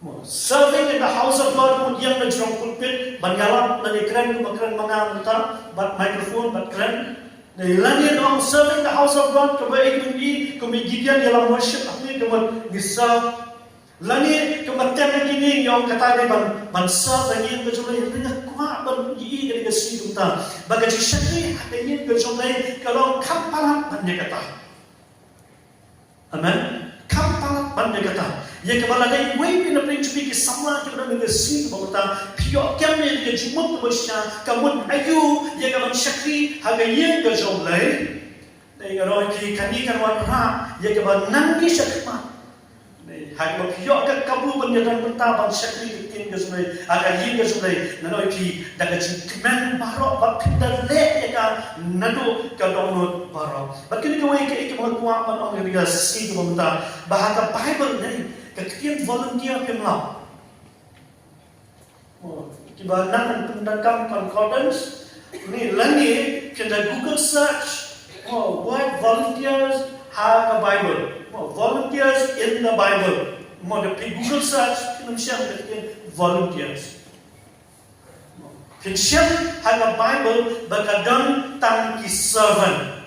Serving in the house of God, kemudian na jurong pulpit, banyalan na keren mga mata, bat microphone, bat keren. Lagi dong serving the house of God, kemudian dalam worship, apa kemudian serve. Lagi kemudian ini yang kata ban serve lagi yang kejolai, yang kuat ban dari kesi kita. Bagaimana syakri ada yang kejolai kalau kampalan bandai kata. Amen. Kampalan bandai kata. Ya kepala dari wave in the place to be sama kita dengan sini bahwa pihak kami yang jumpa bersama kamu ayu ya kamu syakri harga yang kejolai. Kalau kita kan warna ya kamu nangis syakma. Harga pihak kamu penjelasan bertabang syakri yang kejolai harga yang kejolai. Kalau kita dah kemen barok bapindah le ya nado kalau barok. Bagaimana kau yang kita kuat orang yang sini bahwa bahasa Bible ni. Kekian volunteer pemlau. Kita nak pendekam concordance. Ni lagi kita Google search. What volunteers have a Bible? Volunteers in the Bible. Mau di Google search kita siapa volunteers. Kita siapa have a Bible berkadang tangki servant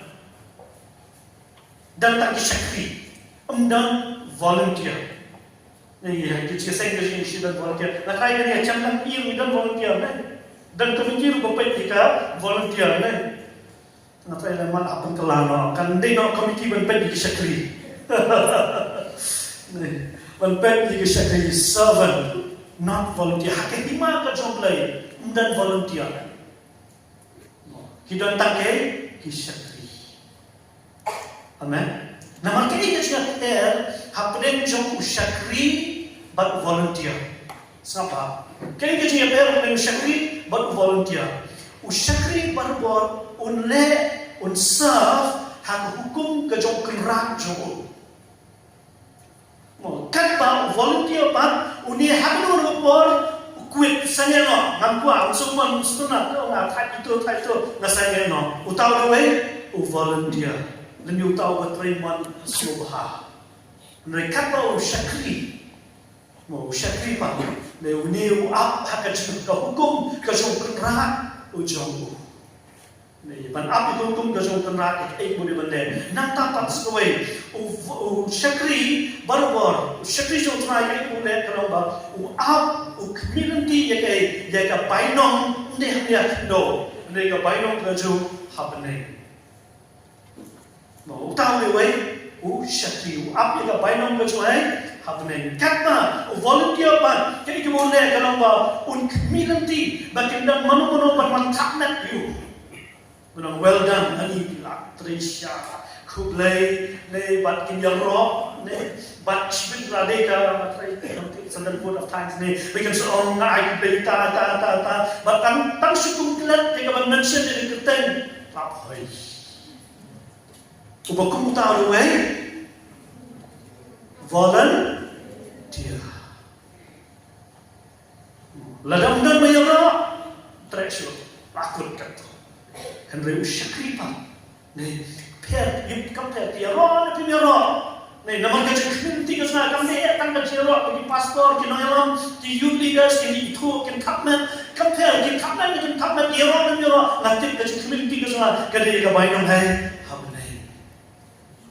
dan tangki syakri. Dan volunteer. Kita saya kerja isi dan volunteer. Nak kaya ni macam nak pilih dan volunteer ni. Dan kemungkinan bapak kita volunteer ni. Nak saya lemah apa kelana. Kan dia nak komiti bapak di syakri. Bapak di syakri servant, not volunteer. Hakai lima kejolai dan volunteer. Kita tangke syakri. Amen. Nah, makanya kita hapden jom syakri but volunteer. Siapa? Kaya kita hapden syakri but volunteer. Syakri berbor un serve hak hukum ke jom kerak jom. Kan ba volunteer ba uni hak berbor kuit sanya no ngam semua mustuna ko nga itu na sanya no. Utaw we volunteer. Dan you tahu berteriman subha. Mereka tahu syakri, mau syakri pak. Mereka up hak juga hukum kesungguhan rat ujung. Ban up itu hukum kesungguhan rat boleh benda. Nak tapat sekali. Syakri baru syakri jauh terakhir boleh kalau up community jaga painong dia do. Mereka painong kerja happening. Tahu ni, syakri, apa yang bainam kecuali happening. Kata volunteer pan, jadi kita boleh kalau community, baginda mana bermanfaat you. Well done, ani bila Trisha, Kublai, ne bat kinjal roh, ne bat spin radeka, something full of times ne, bikin seorang ngai berita, bat tang sukum kelat, jika mention jadi keteng, apa hai. Ubah kamu tahu volunteer. Ladang dan mayara treasure akut kata. Henry syakri pa. Ne per yuk kapter tiara ne piara. Ne naman ka community ka sana kami tang ka tiara ki pastor ki noyalam ki youth leaders ki itu ki kapmen kapter ki kapmen tiara ne tiara nanti ka community ka sana ka dia ka bainam hai.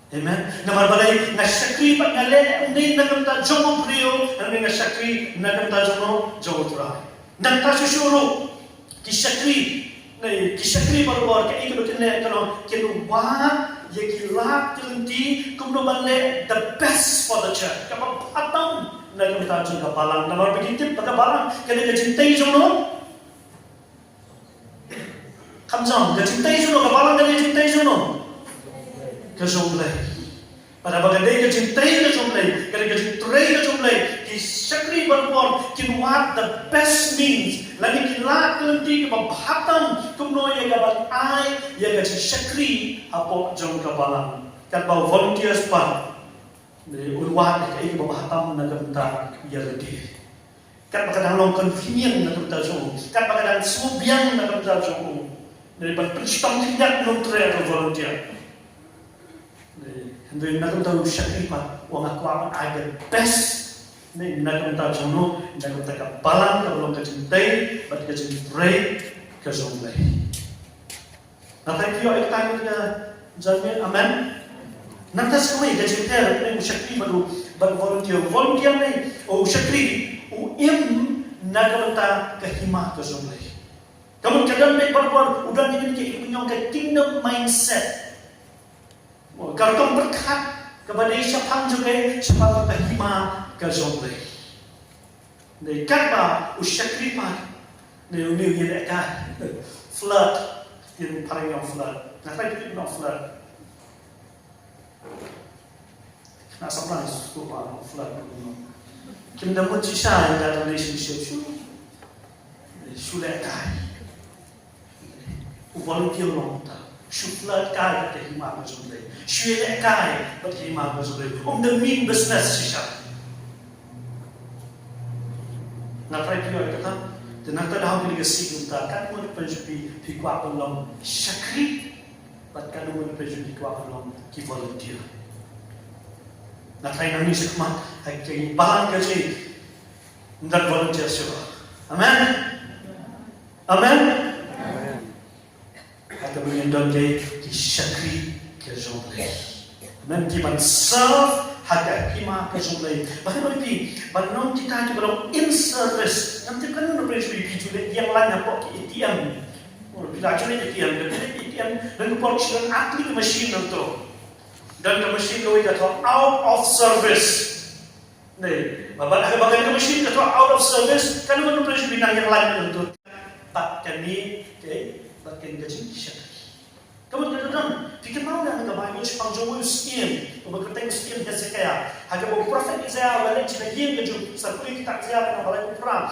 Amen. Namar balai nasyakri pat ngale ni nagamta jomo priyo ani nasyakri nagamta jomo turai. Nagta susuro kisakri baru ke ikut kene kalau wa ye kilak tinti kumno balle the best for the church. Kamu patang nagamta juga balang namar begitu pada balang kene kecintai jono. Kamjam kecintai jono ke balang kene cintai jono. Kejumlah. Pada bagai kecintai kejumlah, kecintai kejumlah, kisakri berbuat, what the best means. Lagi kilat kelenti kebahatam, kumno yang gabat ai, yang kisakri apa jom kabalang. Kan bawa volunteers pan, unwat yang kebahatam nak bentar yeldi. Kan bakal long convenient nak bentar jom, kan bakal subiang nak bentar jom. Dari penstang tidak belum terlihat volunteer. Hindi na kung tayo syakri pa, wang ako ang the best Nên na cầm ta trong nó, na cầm ta cầm balan, cầm lòng cái chân tây, bắt cái chân break cái dòng này. Na thay kêu ai tay cái chân amen. Na ta semua cái chân tây là cái Shakti baru volunteer này, Shakti, im na cầm ta cái hima cái dòng này. Kamu kadang baru udah ni punya cái kingdom mindset. Kalau kamu berkat kepada siapa juga siapa terima kejolak. Để các bà Shakti pa nếu như vậy cả flood in parang flood. Nah, phải biết nó flood. Nah, sometimes people flood. Kita muốn chia sẻ dalam relationship sudah kai. Volunteer long ta. Flood kai ke hima kejolak. Sudah kai ke hima kejolak. The mean business sisa. Na try to do that. The nata dah boleh kasih kita kan mau diperjupi pikwa pelong Shakti, but kan mau diperjupi pikwa pelong ki volunteer. Na try nami sekmat, hai kini bahan kerja, ndak volunteer siapa. Amen. Amen. Kita mengendong ki Shakti kerja boleh. Nanti man serve hada hima kejolai. Bahkan lebih, banon kita itu belum in service. Nanti kan nak beri jualan yang lain apa ke ATM. Bila jualan ATM, dan kepolisian akli ke mesin itu, dan ke mesin itu kata out of service. Nih, bahkan ke mesin kata out of service, kan nak beri jualan yang lain itu. Bahkan ni, bahkan gaji Shakti. Kamu kadang fikir mau nak Bible sepang Joel skim, berkata skim Hezekiah. Hanya bawa Prophet Isaiah balik cinagian keju, sepuluh kita Isaiah kena balik perang.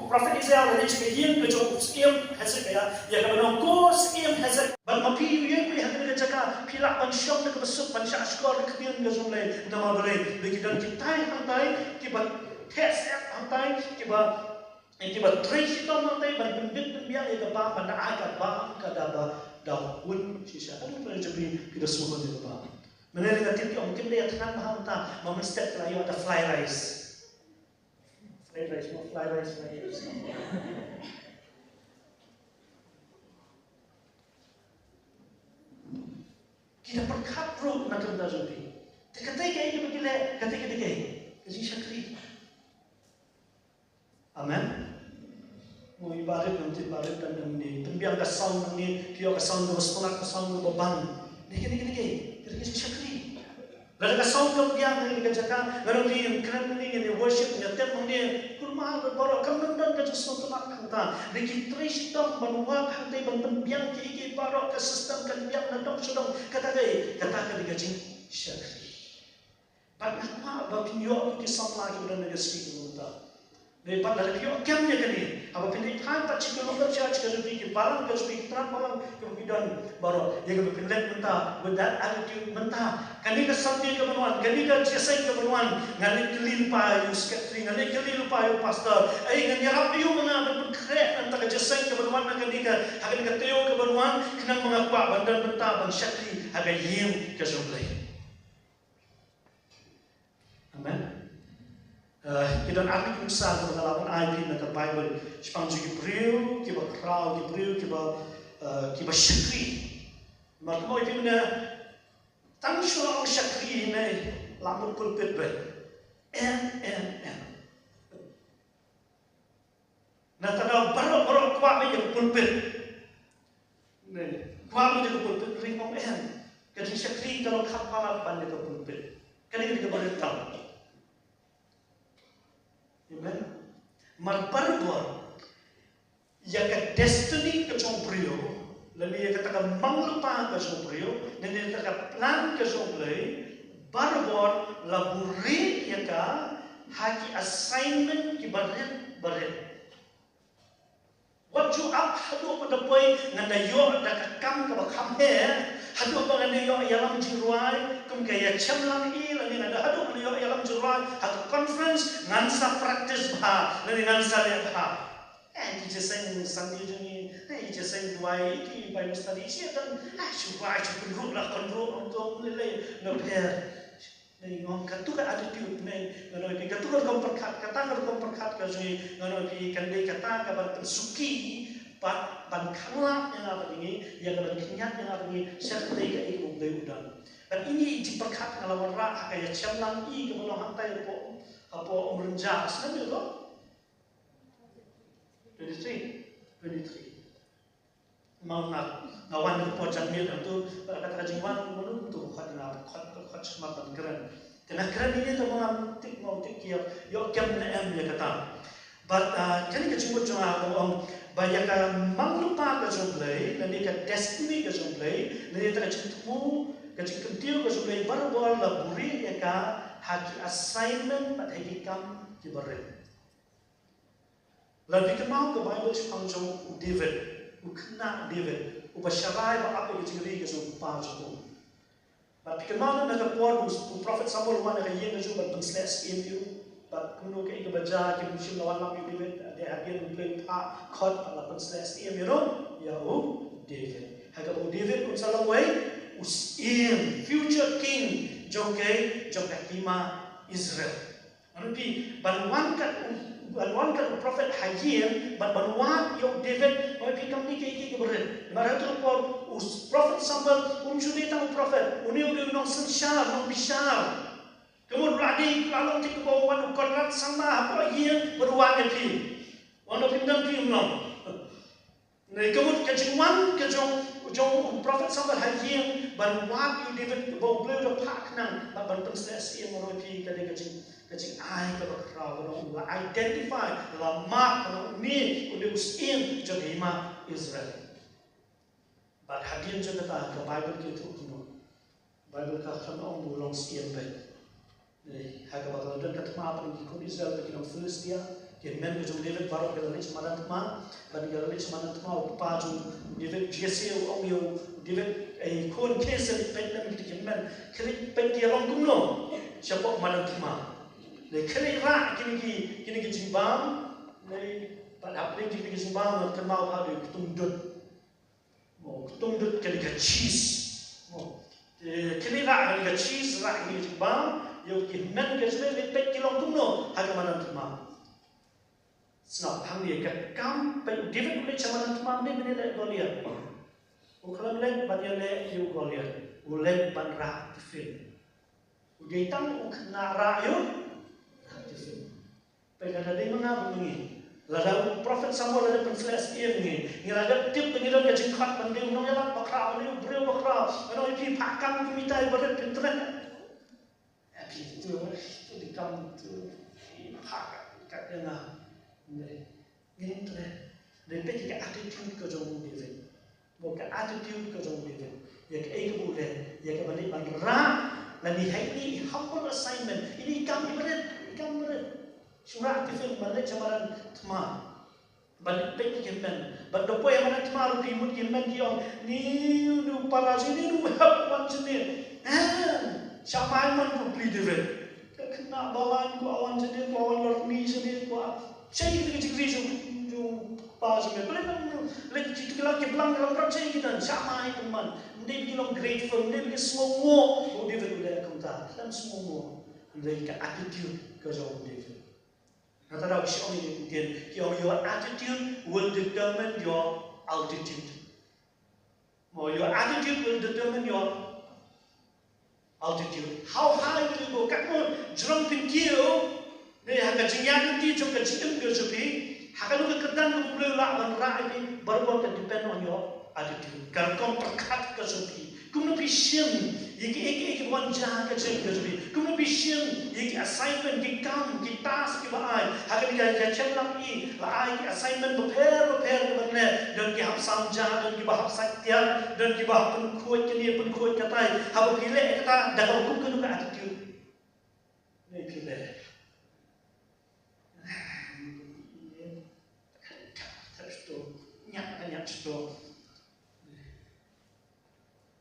Prophet Isaiah balik cinagian keju skim Hezekiah. Ya kalau kau skim Hezekiah, bermapi yang boleh hati kerjakan. Pilak pansyam nak besuk pansyak skor kekian keju mulai nama boleh. Begitu kita hantai, kita test hantai, kita trace itu hantai, berbindit biar kita bahan pada agak bahan kadaba. Dahun sisa kan pernah jadi kita semua di luar. Mana dengan tiap mungkin dia tenang paham tak? Mama step layu ada fly rice. Fly rice. Kita berkat roh nak kita jadi. Ketika ini begini, ketika ini, jadi Shakti. Amen. Mau ibarat nanti ibarat dan ini tembiang kesan ini dia kesan bersekolah kesan beban ini kira Shakti lalu kesan tembiang ini kerjakan lalu ini keren ini worship ini tem ini kurma berbarak kemen dan kejusan telah kata bagi tristam berbuat hati tembiang kiki barak ke sistem tembiang nadam sedang kata gaji Shakti pada apa babinyo kisah lagi berada di sini kita. Lepas dari pihak kemnya kini, apa pilih time tak cikgu lokal charge kerja pergi barang kerja pergi terang barang kemudian baru dia kepilih mentah, with that attitude mentah. Kini kesantia kemenuan, kini kerjasai kemenuan, ngani kelil payu sekretari, ngani kelil payu pastor. Ngani harap you mana berkrek antara kerjasai kemenuan nak kini akan keteo kemenuan, kena mengaku bandar mentah bang Shakti akan yim kerja mulai. Amen. Kita nak ambil misal pengalaman ID nak Bible, sepang juga Gabriel, kita Krau Gabriel, kita Shakti. Maka mau itu mana? Tang syurang Shakti ini lamun pulpit ber. N. Nah, tanda baru kuat macam pulpit. Kuat macam pulpit ringkong N. Jadi Shakti kalau kapal pandai ke pulpit, kan kita boleh tahu. Amen. Marbarbar yang ke destiny ke Jombrio, lalu yang katakan manglupa ke Jombrio, dan yang katakan plan ke Jombrio, barbar laburi yang ke haki assignment ki baret. What you up hadu pada poin nganda yo dak kam ke bakam he hadu ba nganda yo yalam jiruai kum kaya chamlang i lani nganda hadu yo yalam jiruai hatu conference ngansa practice ba lani ngansa le ba kita sing Sunday ni kita sing duai ki Bible study si dan syurai syukur lah kontrol untuk nilai no pair Nei ngom katu ka attitude nei ngono pi katu ka komperkat kata ka komperkat ka jui ngono pi kan dei kata ka ban suki ban khanglap yang apa ini yang ban kinyat yang apa ini serta ka iku dei udan dan ini diperkat ngalawan ra kaya chamlang i ka belum hantai po apa umrenja asna lo 23 mau ngawan po jamil itu kata jingwan mulu tu khat semapan keren karena keren ini tu mau tik yo kem na em ya kata but kan ka jingwa jong om banyak manglupa ka jomblai nani ka destiny ka jomblai nani ta jingmu ka jingkentiu ka jomblai barbol la buri ya ka haki assignment pat haki kam ki barre lalu kemau ke Bible sepanjang David ukna David ubasyarai ba apa yang jeri ke jumpa jumpa tapi kemana nak puan Prophet Samuel mana ke yang jumpa pensles itu but kuno ke ibu baca ke musim lawan lam David dia hadir play pa khot ala pensles itu ya David haga David unsalam way in future king jongke kima Israel anupi banwan kan prophet Hagir banwan yo David mau pikam ni ke beren maratul por prophet Samuel judi tang prophet uni nong sensyar nong bishar kemudian radi lalu ti ko wan konrat sama apa ye berwan ke pi wan of him pi nong nei kemudian kejungwan jong prophet Samuel Hagir banwan yo David bo blue pak nang ban pensles ye mo pi ka de kecing ai ka bakra la identify la mark ni udah usin jadi ima Israel but hadian juga ta ka Bible gitu kuno Bible ka kan on bulong sien baik ni haga bakal dan kat ma apa ko Israel ka first dia ke men jo David baru ke lich manan ma ban ke lich manan ma pa jo David jesse om yo David ai kon kesen pet nam ki men klik pet dia long kuno siapa manan ma le kene ra kini jimbang le pada apa kini jimbang kan mau ada ketundut kene ke cheese kene ra kene ke cheese ra kini jimbang yo ki men ke le pet kilong kuno haga mana tuma snap hang dia ke kam pe David le chamanan tuma ne le Goliath uklam le ban le yo Goliath ule ban ra tifin ugai tang ukna ra yo pegada dia mengamungi lalu Prophet Samuel ada pensles ini ngilada tip pengiran ke jengkat penting nong yalan bakra ini beliau bakra kalau ini pakam kita ibarat pinteran itu di kamu itu pakam katanya ini tren dan jika attitude ke jong David bukan attitude ke jong David ya ke itu boleh ya ke balik bandra dan ini humble assignment ini kami berat surah kefil balik camaran tma balik pek kemen bado poy mana tma ru kimut kemen kiong ni du para sini du hab wan sini siapa man ku beli David kena bawan ku awan sini ku awan lorni sini ku cai ke cikri ju pas me boleh kan le cikla ke blang dalam project kita siapa itu man ndai bilong grateful ndai bi semua ku David udah kontak dan semua ndai ka attitude ke jauh David. Kata dah kisah ini mungkin, your attitude will determine your altitude. Your attitude will determine your altitude. How high will you go? Kamu jerong tinggi, ni haka jingyan nanti jom kecilin kerjapi, haka lu kekedan lu boleh lawan rakyat baru akan depend on your attitude. Kalau kau perkat kerjapi, kau nak vision. Iki bukan jahat kecil kerjapi. Kau nak vision, iki assignment, iki kam, iki task, iki baai. Haka dia macam lang i, baai iki assignment prepare benar. Dan kita hapsam jahat, dan kita hap satya, dan kita hap penkuat kini penkuat katai. Hapa pilih kata, dah kau kuku nuka attitude. Ni pilih. Terus tu, nyak tu.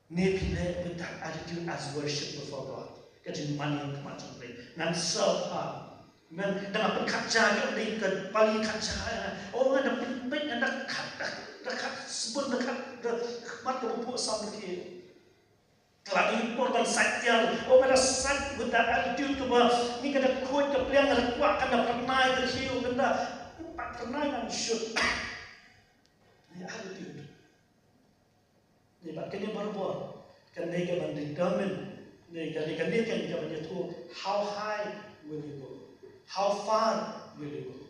Ni pilih bentak attitude as worship before God. Kajin mani macam ni. Ngan serve ha. Ngan dengan perkaca ke ni ke pali kaca. Oh ada pempek ada dekat sebut dekat mat ke pupuk sam lagi. Kelani korban satyal, oh mana sat budak attitude keba ni kada kuat ke peliang kada kuat kada pernah ke hiu kada tak pernah kan shoot. Ni attitude. Ni bak kini berbuat, kan ni kan determine, ni kan kan tu how high will you go, how far will you go.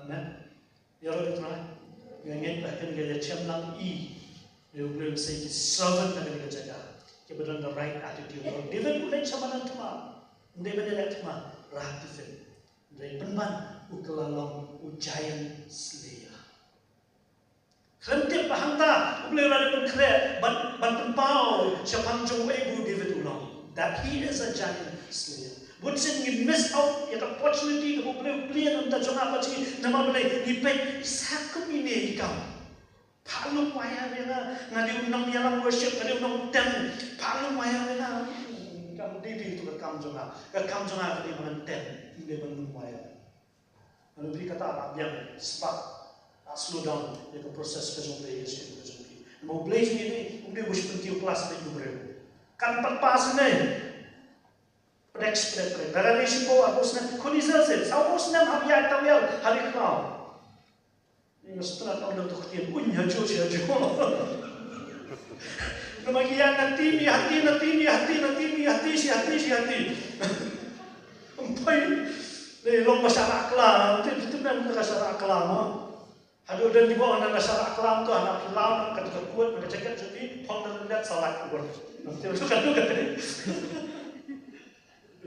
Amen. Ya Rabbi Tuhan, yang ingin bahkan gaya cemlang you will say the servant na kanilang jaga. Kebetulan the right attitude. David ulit sa manang tuma. David ulit tuma. Ratifin. Dari penman ukelalong giant slayer. Kelentip bahanta. Ublay rada pengkre. Ban penpau. Siya pangjong ibu David ulang. That he is a giant slayer. Buat sen you miss out yung opportunity na ublay ang tajong apa si naman ublay ipay sakum ini ikaw. Palu maya rena ngadi unang yalang worship ngadi unang ten palu maya rena kam devi tu kam jonga kadi man ten inde ban maya anu beri kata abang sebab slow down ya ke proses ke jombe ya ke jombe mau blaze ni umde worship tiu kelas ni jubre kan pas ni prex darani sipo abosna kunizel se sabosna habya tawel hari kau ini setelah tahun untuk dia punya cuci aja. Demikian nanti hati. Empai, ni long masyarakat kelam, itu memang masyarakat kelam. Ada dan di bawah masyarakat kelam tu anak kelam kata kuat mereka cakap jadi pondok lihat salat kubur. Nanti itu kan tu kata.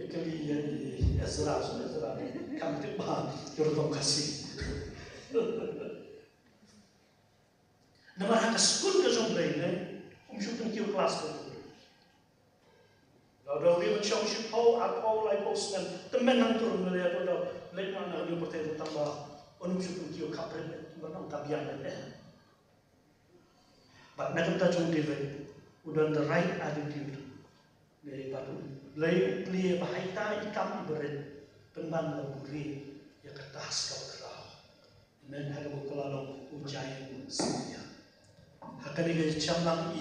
Kali ya Ezra, kami tu bah, jurutong kasih. Nama hak skul ke jombe ni, syukur kiu kelas tu. Lalu dia macam syukur atau lagi posan, temen nang turun melihat tu, lagi mana dia bertemu tambah, syukur kiu kapren, mana tabian ni. But nak kita jombe ni, udah the right attitude. Ni baru, lagi clear bahaya ikam ibarat penban laburi yang kertas kau kerau. Men ada bukalan ujian semuanya. Hakani ga chamlang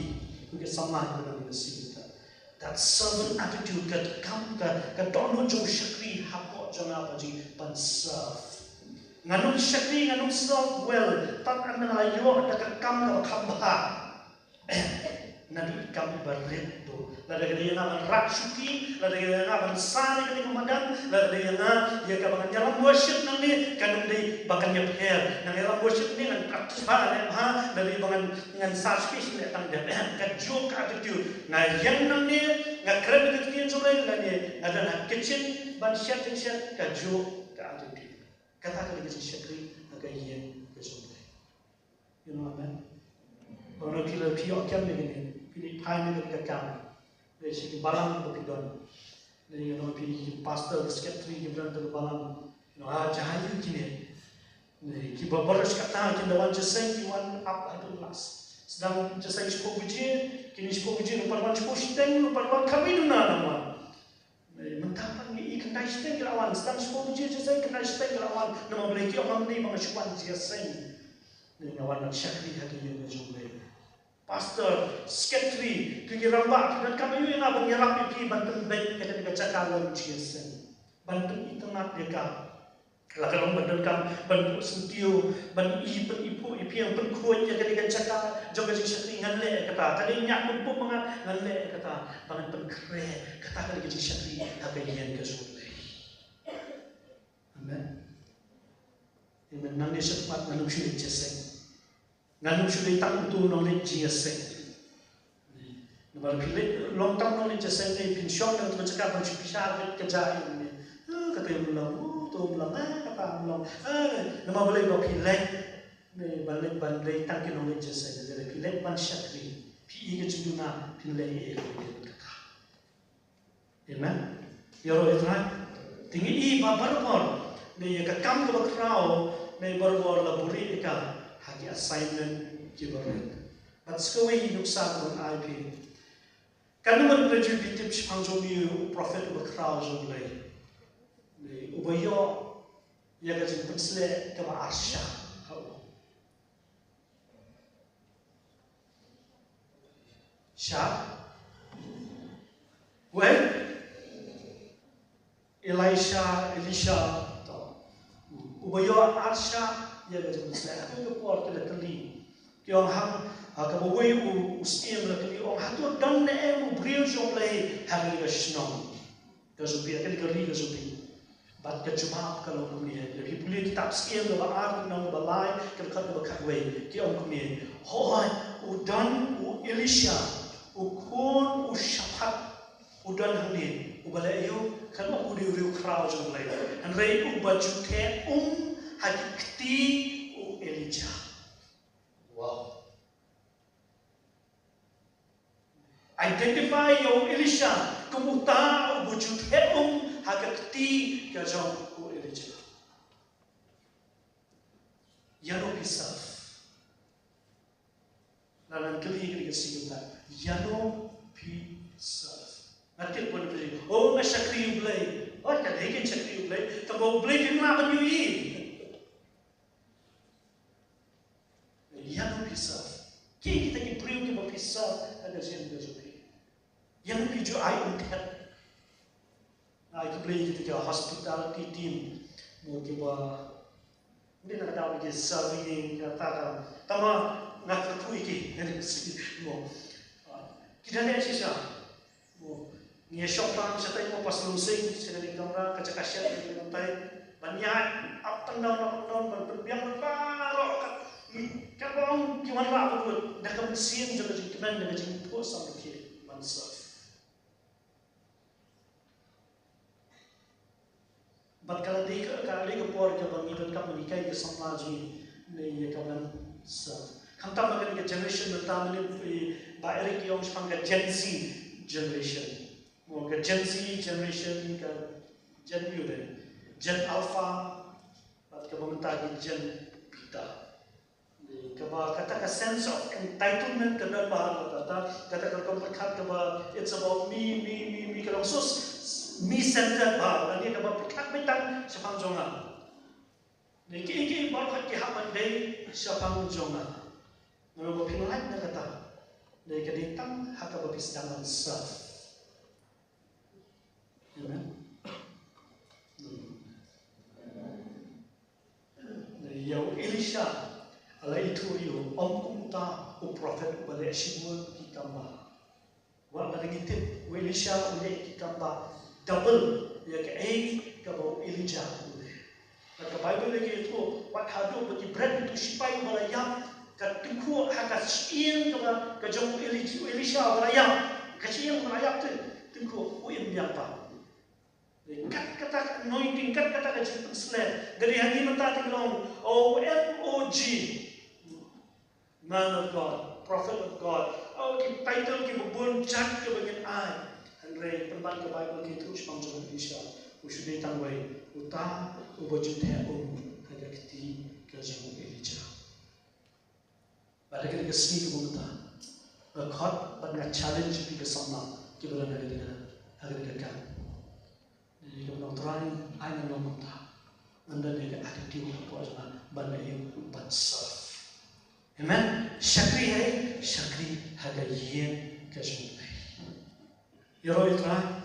kuke samah ko na sita. That servant attitude that come ka dono jo shakri hapo jona paji pan serve. Nganong shakri nganong serve well tak an na yo da ka kam ka khamba. Nabi kami barit tu. Lada dia ngaban raksuki, lada dia ngaban sari kali komandan, lada dia dia kabangan jalan worship nang ni kanung dei bakan nya per. Nang jalan worship ni ngan praktis ba ne ha, dari bangan ngan sarfish ni tang dia ka joke attitude. Na yang nang ni nga krem ke tian jolai la ni ada na kitchen ban chef ka joke ka attitude. Kata kali ke shakri aga yen ke jolai. You know amen. Orang kira piok kiam ni pilih time ni kita kam, dari segi balang berpidon, dari pilih pastor, secretary kita berantau balang, jahaya kini, dari kita baris kata kita wan jeseng, wan up hadu las, sedang jeseng sepuluh biji, kini sepuluh biji lupa wan sepuluh siteng, lupa wan kami duna nama, mentapa ni ikan kai siteng kelawan, sedang sepuluh biji jeseng kai siteng kelawan, nama boleh kio orang ni mengasih wan jeseng, dari wan nak syakri hati yang berjumpa. Pastor, secretary, pergi rambak dan kami yang nak menyerap pergi bantu baik kita baca kalau ciasan, bantu internet dia kan, kalau bantu kan bantu studio, bantu ibu yang berkuat yang kita baca juga jadi secretary ngalle kata, tadi nyak mampu mengat ngalle kata, bangan pengkre kata kali jadi secretary tapi yang kesulitan. Amen. Yang menangis sempat manusia ciasan. Nganung sudah tak betul knowledge jaseng. Nampaklah pilih long term knowledge jaseng ni pension yang tu cakap macam pisah kerja ini. Kata yang bilang, tu bilang, kata bilang, nama boleh bawa pilih ni balik tangki knowledge jaseng. Jadi pilih ban syakri, pilih kecuduna pilih kata. Amen. Yoro itu tinggi baru ni kakam tu berkerau ni baru laburi ikan. Hagi assignment kibaran. At skawi nuksa kung IP. Kanuman graduate tips pangjomi prophet ubakraw jonglay. Ubayo yaga jing pensle kama arsha. Sha Elisha to ubayo arsha ya ga jam sla ko por ke tali ki ong ham ka bo wei u skiem la ki ong hatu dang ne em u brio jong le ha ga shnom ka zubi ka ri ga zubi bat ka chuma ka lo ni le hi puli ki tap skiem la ar no ba lai ka ka ba ka wei ki ong ni hoi u dan u Elisha u kon u shapat u dan hani u bala yo kan u riu crowd jong le an rei u ba ju ke hakikti u Elijah. Wow. Identify your Elisha kumuta u wujud hakikti ka jong u Elijah. Yano pisaf. Lalan kali ke singta. Yano pisaf. Nanti pun pergi. Oh, na syakri ublay. Oh, kan hekin syakri ublay. Tabo ublay din na ban yui. Yano pisaf. Ki kita ki priu ki ba pisaf ada jen bezuki. Yano piju ai untet. Na ki play kita ke hospitality team. Mo ki ba hindi na katawa ki serving kata tama ngakatui ki. Mo kita lihat sisa. Mo ni shopang sa tayo mo pas lusing sa daling kamera kacakasya di lantai banyak up and down berbiang paro kabong gimana lah aku dah kemudian juga jengkeman dengan jengkau sampai ke mansaf. But kalau dia por ke bang itu kan menikah ke samaji ni kawan saf. Hantar makan ke generation bertamu ni ba Eric yang sepanjang Gen Z generation. Mau ke Gen Z generation ke Gen U deh, Gen Alpha, bat ke pemerintah Gen Beta. Kaba kata ke sense of entitlement ke dalam bahasa kata kalau berkat kaba it's about me kalau sus me centered bahasa dia kaba berkat betang siapang jonga. Niki baru hati haman day siapang jonga. Kalau berpingat nak kata, dari kedetang hak berpis dalam saf. Amen. Yau Elisha, alai itu yo om kumta u prophet bale shimul kitamba. Wa balingitip u Elisha ule kitamba double ya ke ka bo Elijah ule. Maka Bible lagi itu wat hadu bagi bread itu sipai balayam ka tuku haka siang ka jong Elisha balayam ka siang balayam tu tuku u yang pa. Kata anointing kata kajipun selain dari hari mentah tinggalong OMOG man of God, prophet of God. Oh, ki title ki bubun chat ke bagian ai. Andre perban ke Bible ki terus pangjalan Indonesia. Usudah tangway utang ubajut heum ada kiti kajang Elijah. Pada kita kesini ke bumta. Berkat pada challenge di kesana ki berada dengan hari dekat. Jadi kalau try, I know mata. Anda dia attitude apa sahaja, benda yang bansaf. Amen. Syakri hagayen kajmai. Yoro itra.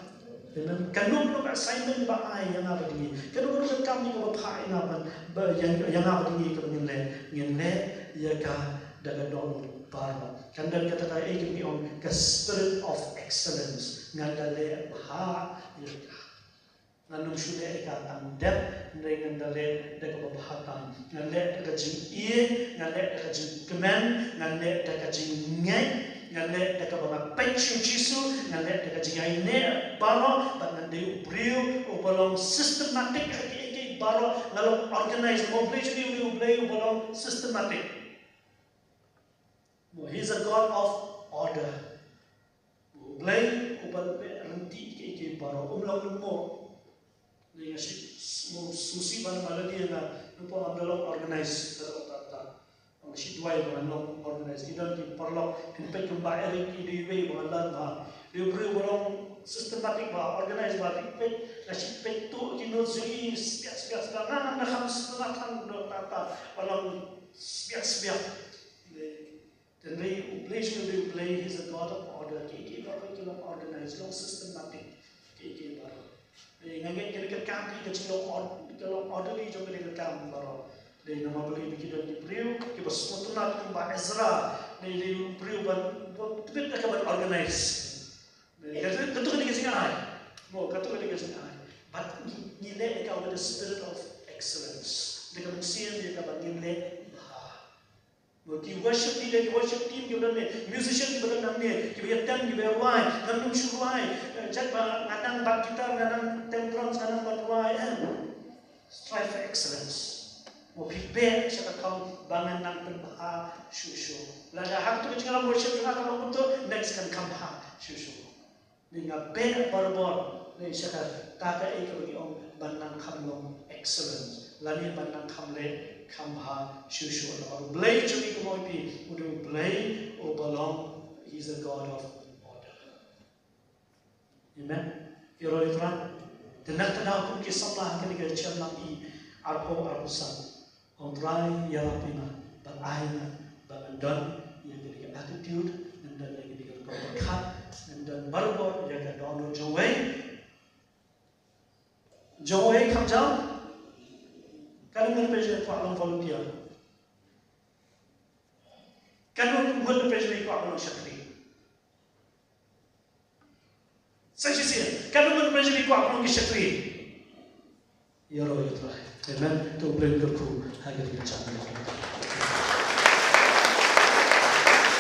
Amen. Kanum assignment ba ay yang apa ini? Kanum kami ko pa ina ban yang apa ini ko ngin le ya ka daga don para. Kandan kata tayo ay on ka spirit of excellence ngandale ha ya. Nanung sudah ikatan dep, dengan dalil dekat bahatan, ngalet dekat jing ie, ngalet dekat jing kemen, ngalet dekat jing ngai, ngalet dekat bahasa pencu jisu, ngalet dekat jing aine baro, bahkan dia beriu, ubalong sistematik lagi baro, lalu organize, mobilasi dia beriu ubalong sistematik. He is a God of order. Ubalai ubal renti ke baro, umlam mo. Dia susi mana dia na lupa ambil organize terutama masih dua yang mana organize kita di perlu kita kembali lagi di way mana lah dia beri orang sistematik bah organize bah di nasi petu kita zui sebiar sekarang nak harus terlatang tata walau sebiar dan dia play is a God of order kita organize long systematic kita baru. Ngangit kira kampi ke cilok orderly jo kira kam baro. Nama beli bikin di priu, kita semua tunat kumba Ezra. Di priu ban tebet nak ban organize. Kata kan dia singai. Mo kata kan dia singai. But nilai kau ada spirit of excellence. Dia kan sian dia kan nilai. Ki worship team ki benar ni, musician ki benar ni, ki biatan ki berwai, nam syurai, jad ba ngadang bab gitar, ngadang temperance, ngadang berwai, strive for excellence. Mo prepare siapa kau bangan nang penbaha syushu. Laga hak tu kalau worship hak kalau betul next kan kamha syushu. Dengan ben berbor, ni siapa tak ada bagi om banang kamlong excellence. Lani banang kamle kamha syushu. Or blay cumi kemoipi, udah blay or belong. He's a God of order. Amen. Yoro itran. Tenak tenak pun kisah kini kerja nabi arpo san. Ontrai ialah pina, beraina, berendon, yang jadi attitude, dan yang jadi berkat, dan berbor yang ada donor Joey kamjau, kan mengepresen kuat volunteer, kan mengepresen kuat orang syakri. Saya sih, kan mengepresen kuat orang syakri. Ya roh itu lah. Amen. Tu boleh berku hanya di macam ni.